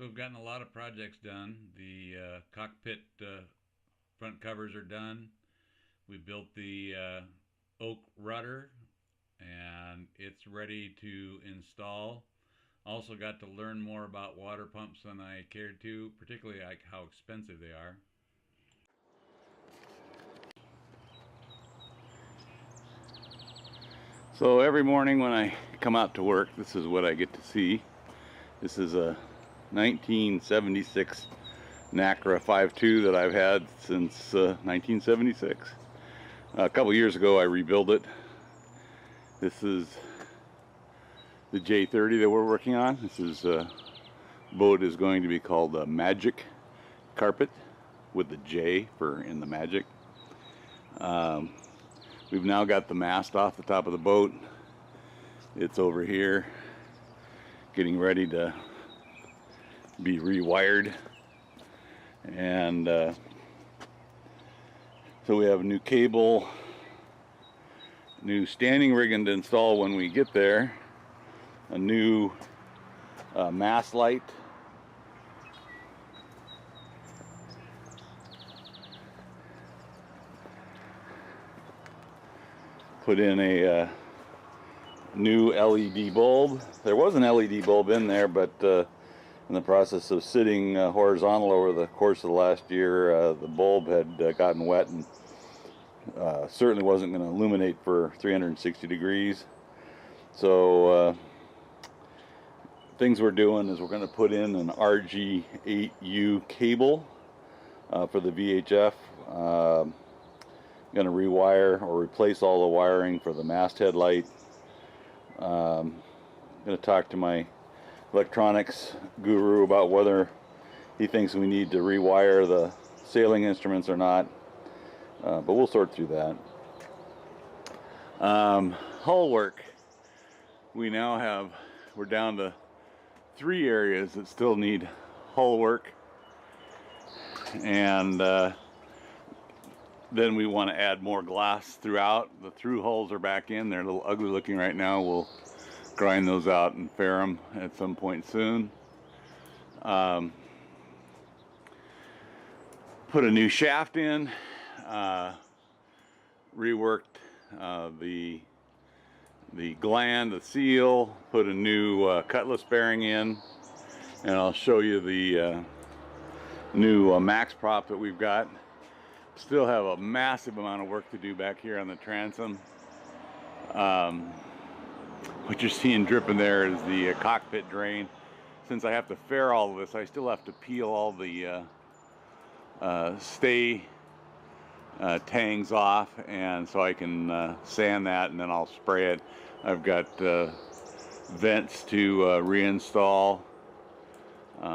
So we've gotten a lot of projects done. The cockpit front covers are done. We built the oak rudder and it's ready to install. Also got to learn more about water pumps than I cared to, particularly like how expensive they are. So every morning when I come out to work, this is what I get to see. This is a 1976 NACRA 5.2 that I've had since 1976. A couple years ago I rebuilt it. This is the J30 that we're working on. This is boat is going to be called the MaJic carpet with the J for in the MaJic. We've now got the mast off the top of the boat. It's over here getting ready to be rewired, and so we have a new cable, new standing rigging to install when we get there, a new mast light, put in a new LED bulb. There was an LED bulb in there, but in the process of sitting horizontal over the course of the last year, the bulb had gotten wet and certainly wasn't going to illuminate for 360 degrees. So things we're doing is we're going to put in an RG8U cable for the VHF. Going to rewire or replace all the wiring for the masthead light. Going to talk to my electronics guru about whether he thinks we need to rewire the sailing instruments or not, but we'll sort through that. Hull work. We're down to 3 areas that still need hull work, and then we want to add more glass throughout. The through hulls are back in. They're a little ugly looking right now. We'll grind those out and fair them at some point soon. Put a new shaft in. Reworked the gland, the seal. Put a new cutlass bearing in. And I'll show you the new max prop that we've got. Still have a massive amount of work to do back here on the transom. What you're seeing dripping there is the cockpit drain. Since I have to fair all of this, I still have to peel all the stay tangs off, and so I can sand that, and then I'll spray it. I've got vents to reinstall.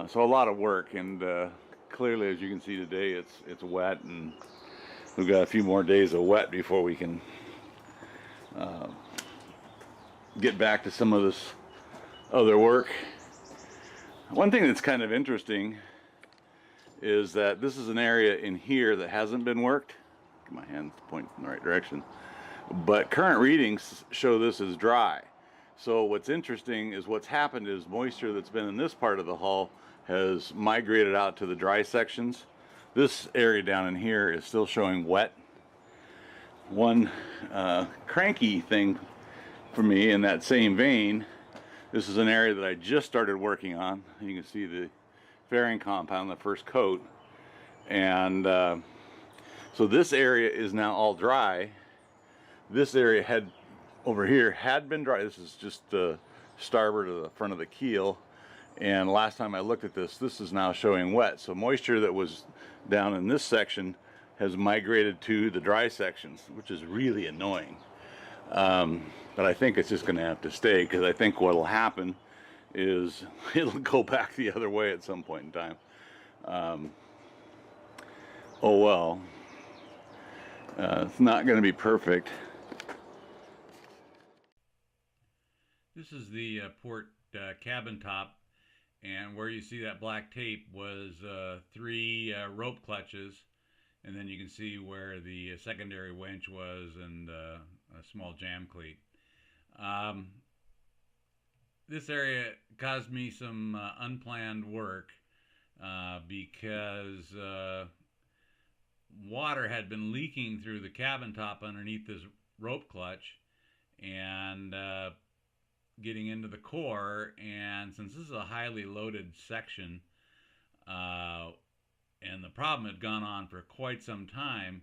So a lot of work, and clearly, as you can see today, it's wet, and we've got a few more days of wet before we can get back to some of this other work. One thing that's kind of interesting is that this is an area in here that hasn't been worked. Get my hands pointing in the right direction. But current readings show this is dry. So what's interesting is what's happened is moisture that's been in this part of the hull has migrated out to the dry sections. This area down in here is still showing wet. One cranky thing for me in that same vein, this is an area that I just started working on. You can see the fairing compound, the first coat. And so this area is now all dry. This area over here had been dry. This is just the starboard of the front of the keel. And last time I looked at this is now showing wet. So moisture that was down in this section has migrated to the dry sections, which is really annoying. But I think it's just going to have to stay, because I think what will happen is it'll go back the other way at some point in time. Oh well. It's not going to be perfect. This is the port cabin top, and where you see that black tape was 3 rope clutches, and then you can see where the secondary winch was, and a small jam cleat. this area caused me some unplanned work because water had been leaking through the cabin top underneath this rope clutch and getting into the core. And since this is a highly loaded section, uh, and the problem had gone on for quite some time,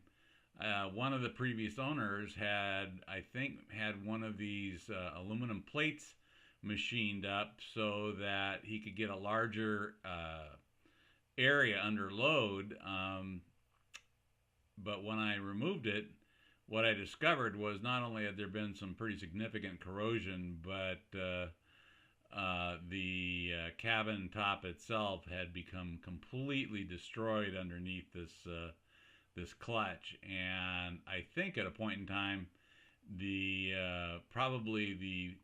one of the previous owners had, I think, had one of these aluminum plates machined up so that he could get a larger area under load. But when I removed it, what I discovered was not only had there been some pretty significant corrosion, but the cabin top itself had become completely destroyed underneath this clutch. And I think at a point in time, the probably the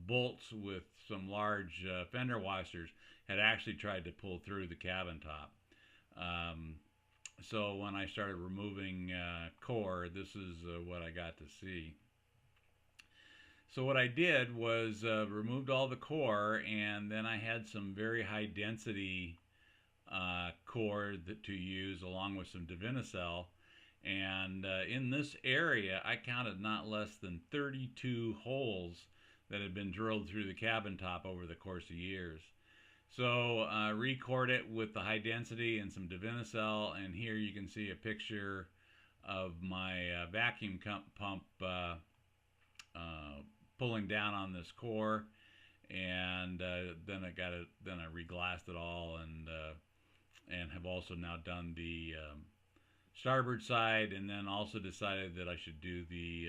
bolts with some large fender washers had actually tried to pull through the cabin top. Um, so when I started removing core, this is what I got to see. So what I did was removed all the core, and then I had some very high density core to use along with some Divinycell. And in this area, I counted not less than 32 holes that had been drilled through the cabin top over the course of years. So record it with the high density and some Divinycell, and here you can see a picture of my vacuum pump pulling down on this core, and then I reglassed it all, and have also now done the starboard side, and then also decided that I should do the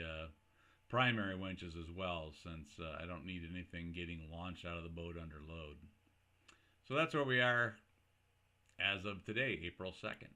primary winches as well, since I don't need anything getting launched out of the boat under load. So that's where we are as of today, April 2nd.